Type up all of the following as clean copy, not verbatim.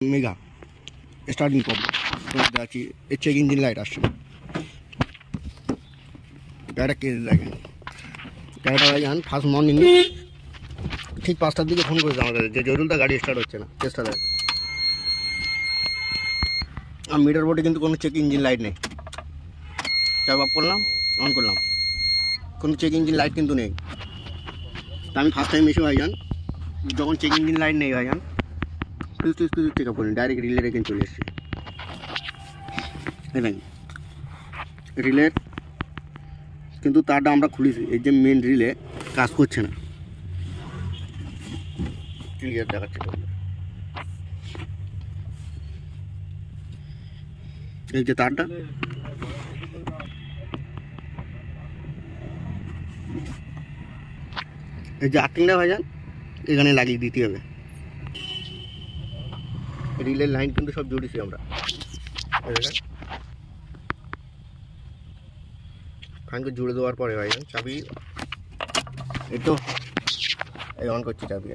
Mega starting problem দেখছি এর check engine light আসছে না। গাড়িটা কেস দেখেন, গাড়িটা ভাই যান ফার্স্ট মর্নিং ঠিক 5টার দিকে ফোন করেছে আমাদের যে জরুলটা গাড়ি স্টার্ট হচ্ছে না, চেষ্টা দেয়। আর মিটার বোর্ডে কিন্তু কোনো চেক ইঞ্জিন লাইট নেই। চাপ অফ করলাম, অন করলাম, কোনো চেক ইঞ্জিন লাইট কিন্তু নেই। তা আমি ফার্স্ট টাইম এসে ভাই যান যখন চেক ইঞ্জিন লাইট নেই ভাই যান কিছু চেক আপ করিনি, ডাইরেক্ট রিলে রেখে চলে এসেছি। রিলের কিন্তু তারটা আমরা খুলেছি, এই যে মেন রিলে কাজ করছে না। ক্লিয়ার দেখাচ্ছে এই যে তারটা, এই যে আর্থিংটা ভাইজান এখানে লাগিয়ে দিতে হবে। রিলের লাইন কিন্তু সব জুড়েছি আমরা। ফ্যানকে জুড়ে দেওয়ার পরে ভাইজান চাবি এই তো এই অন করছি চাবি।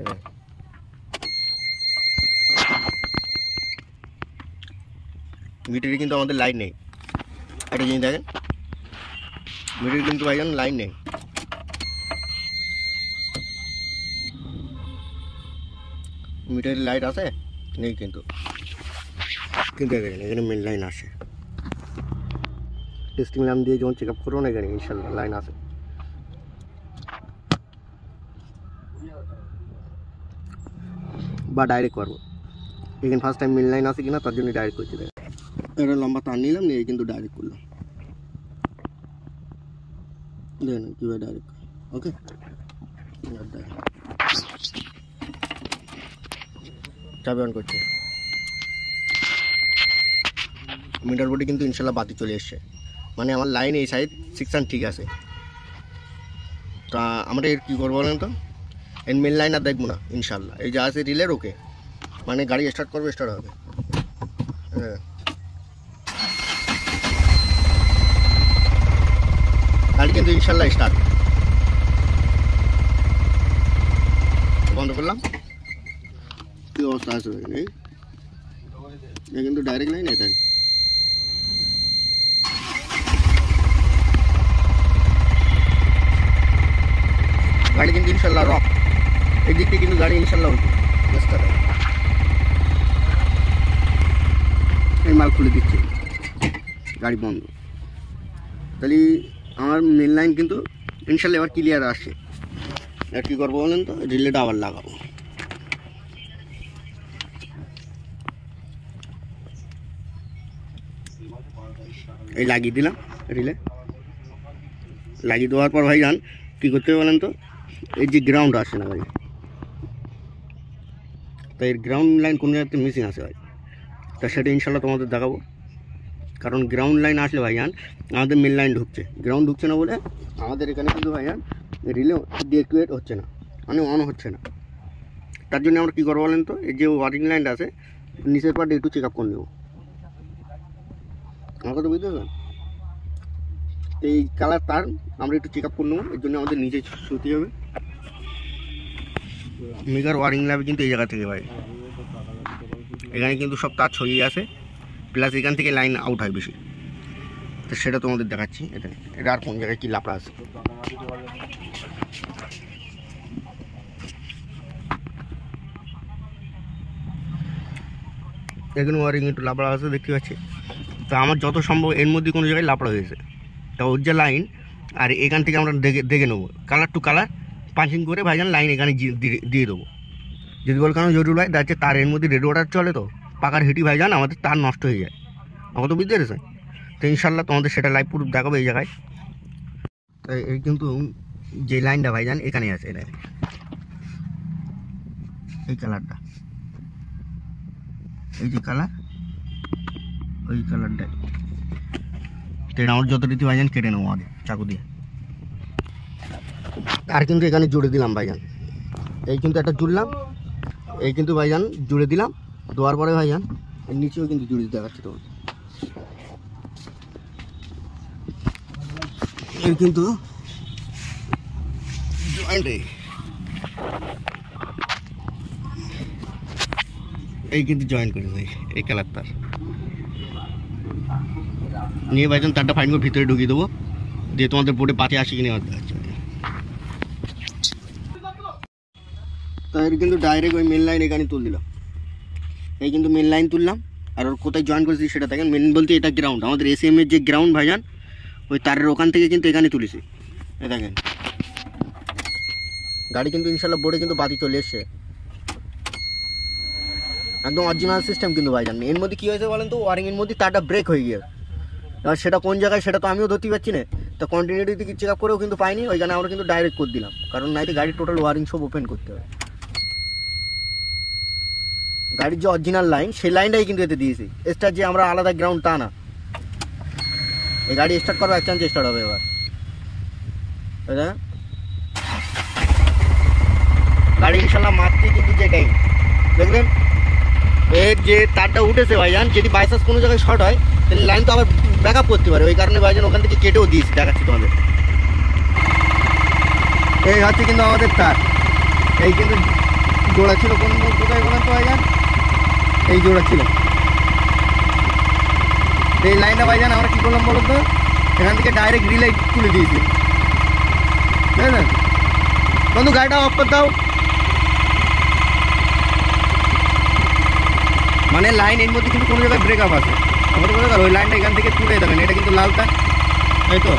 মিটারে কিন্তু আমাদের লাইন নেই, একটা জিনিস দেখেন, মিটারে কিন্তু ভাইজান লাইন নেই। মিটারের লাইট আছে নেই কিন্তু দেখেন এখানে মেন লাইন আসে। টেস্টিং ল্যাম্প দিয়ে যখন চেক আপ করবো না এখানে ইনশাল্লাহ লাইন আছে। বা ডাইরেক্ট করবো, এখানে ফার্স্ট টাইম মেন লাইন আছে কিনা তার জন্য ডাইরেক্ট করছি। দেখেন এটা লম্বা তার নিলাম নিয়ে কিন্তু ডাইরেক্ট করলাম, দেখেন কীভাবে ডাইরেক্ট। ওকে চাবি অন করছে। মিটার বোর্ডে কিন্তু ইনশাল্লাহ বাতি চলে এসছে, মানে আমার লাইন এই সাইড সেকশন ঠিক আছে। তা আমরা এর কী করবো বলেন তো, এর মেন লাইন আর দেখবো না ইনশাল্লাহ। এই যে আছে রিলের ওকে, মানে গাড়ি স্টার্ট করবে, স্টার্ট হবে। হ্যাঁ গাড়ি কিন্তু ইনশাল্লাহ স্টার্ট। বন্ধ করলাম, কী অবস্থা আছে এই কিন্তু ডাইরেক্ট লাইন এটাই। গাড়ি কিন্তু ইনশাল্লাহ রক, এই দিকটি কিন্তু গাড়ি ইনশাল্লাহ উঠবে। এই মাল খুলে দিচ্ছে, গাড়ি বন্ধ। তাহলে আমার মেন লাইন কিন্তু ইনশাল্লাহ এবার ক্লিয়ার আসছে। আর কী করবো বলেন তো, রিলেটা আবার লাগাবো। এই লাগিয়ে দিলাম রিলে, লাগিয়ে দেওয়ার পর ভাই যান কী করতে হবে বলেন তো, এই যে গ্রাউন্ড আসে না ভাই, তাই এর গ্রাউন্ড লাইন কোন জায়গাতে মিসিং আছে ভাই, তা সেটা ইনশাল্লাহ তোমাদের দেখাবো। কারণ গ্রাউন্ড লাইন আসলে ভাইজান আমাদের মেন লাইন ঢুকছে, গ্রাউন্ড ঢুকছে না বলে আমাদের এখানে কিন্তু ভাইজান রিলে ডিঅ্যাক্টিভেট হচ্ছে না, মানে অন হচ্ছে না। তার জন্য আমরা কী করবো বলেন তো, এই যে ওয়ারিং লাইনটা আছে নিচের পার্টে একটু চেক আপ করে নেব। আমার কথা বুঝতে পারবেন, এই কালার তার আমরা একটু চেক আপ করে নেবো, এর জন্য আমাদের নিচে শুতে হবে। মেগার ওয়ারিং লাগবে কিন্তু এই জায়গা থেকে ভাই, এখানে কিন্তু সব তার ছড়িয়ে আসে, প্লাস এখান থেকে লাইন আউট হয় বেশি। তো সেটা তোমাদের দেখাচ্ছি। এটা আর কোন জায়গায় কী লাপড়া আছে। এখানে ওয়ারিং একটু লাপড়া আছে দেখতে পাচ্ছি। তো আমার যত সম্ভব এর মধ্যে কোনো জায়গায় লাপড়া হয়েছে, তা ওর যে লাইন আর এখান থেকে আমরা দেখে নেবো, কালার টু কালার পাঞ্চিং করে ভাইজান লাইন এখানে দিয়ে দেবো। যদি বল কারণ জরুরি হয় দেখছে তার এর মধ্যে রেড ওয়াটার চলে, তো পাকার হিটি ভাইজান আমাদের তার নষ্ট হয়ে যায়। আমার তো বুঝতে পেরেছেন। তো ইনশাল্লাহ তোমাদের সেটা লাইভ প্রুফ দেখাবো এই জায়গায়। তাই এই কিন্তু যে লাইনটা ভাইজান এখানে আছে, এটা এই কালারটা, এই যে কালার ওই কালারটাই। তো এটা আমার যথারীতি ভাইজান কেটে নেবো আগে চাকু দিয়ে। আর কিন্তু এখানে জুড়ে দিলাম ভাইজান, এই কিন্তু একটা জুড়লাম, এই কিন্তু ভাইজান জুড়ে দিলাম। দেওয়ার পরে ভাইজান এর নিচেও কিন্তু জুড়ে দিতে দেখাচ্ছি তোমার। এর কিন্তু জয়েন্টে এই কিন্তু জয়েন করেছে এই কালার তার নিয়ে ভাইজান তারটা ফাইন করে ভিতরে ঢুকিয়ে দেবো, দিয়ে তোমাদের বোর্ডে পাতে আসি কিনে হচ্ছে। তাই কিন্তু ডাইরেক্ট ওই মেন লাইন এখানে তুল দিলাম, এই কিন্তু মেন লাইন তুললাম। আর ওর কোথায় জয়েন করেছি সেটা দেখেন, মেন বলতে এটা গ্রাউন্ড, আমাদের এসএম এর যে গ্রাউন্ড ভাইজান ওই তারের ওখান থেকে কিন্তু এখানে তুলেছি। এই দেখেন গাড়ি কিন্তু ইনশাল্লাহ বোর্ডে কিন্তু বাতি চলে এসছে, একদম অরিজিনাল সিস্টেম কিন্তু ভাইজান। এর মধ্যে কী হয়েছে বলেন তো, ওয়ারিংয়ের মধ্যে তারটা ব্রেক হয়ে গিয়ে, আর সেটা কোন জায়গায় সেটা তো আমিও ধরতে পারছি না, তো কন্টিনিউটি চেক আপ করেও কিন্তু পাইনি, ওইখানে আমরা কিন্তু ডাইরেক্ট করে দিলাম, কারণ নাইতে গাড়ির টোটাল ওয়ারিং সব ওপেন করতে হবে। গাড়ির যে অরিজিনাল লাইন সেই লাইনটাই কিন্তু এতে দিয়েছি, স্টার্ট যে আমরা আলাদা গ্রাউন্ড তা না। এই গাড়ি স্টার্ট করবো এক চান্স স্টার্ট হবে এবার, তাই গাড়ি ইনশাল্লাহ মারতে কিন্তু যেটাই দেখবেন এর যে তারটা উঠেছে ভাইজান, যদি বাইচান্স কোনো জায়গায় শর্ট হয় তাহলে লাইন তো আবার ব্যাক আপ করতে পারে, ওই কারণে ভাইজান ওখান থেকে কেটেও দিয়েছি, দেখাচ্ছি তোমাদের। এই হচ্ছে কিন্তু আমাদের তার, এই কিন্তু জোড়া ছিল কোন কোথায় বলেন তো ভাইজান, এই জোড়া ছিল এই লাইনটা ভাইজান আমরা কী করলাম বলুন তো, এখান থেকে ডাইরেক্ট রিলে তুলে দিয়েছি, বুঝলেন বন্ধু। গাড়িটা অফ করে দাও, মানে লাইন এর মধ্যে কিন্তু কোনো জায়গায় ব্রেকআপ আছে, আমাদের বলতে ওই লাইনটা এখান থেকে তুলে দেবেন, এটা কিন্তু লালটা, তাই তো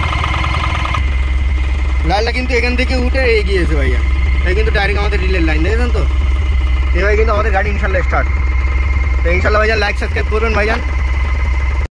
লালটা কিন্তু এখান থেকে উঠে এগিয়েছে ভাইয়া, এই কিন্তু ডাইরেক্ট আমাদের রিলের লাইন, দেখেছেন তো। এবার কিন্তু আমাদের গাড়ি ইনশাল্লাহ স্টার্ট। তো ইনশাল্লাহ ভাইজান লাইক সাবস্ক্রাইব করবেন ভাইজান।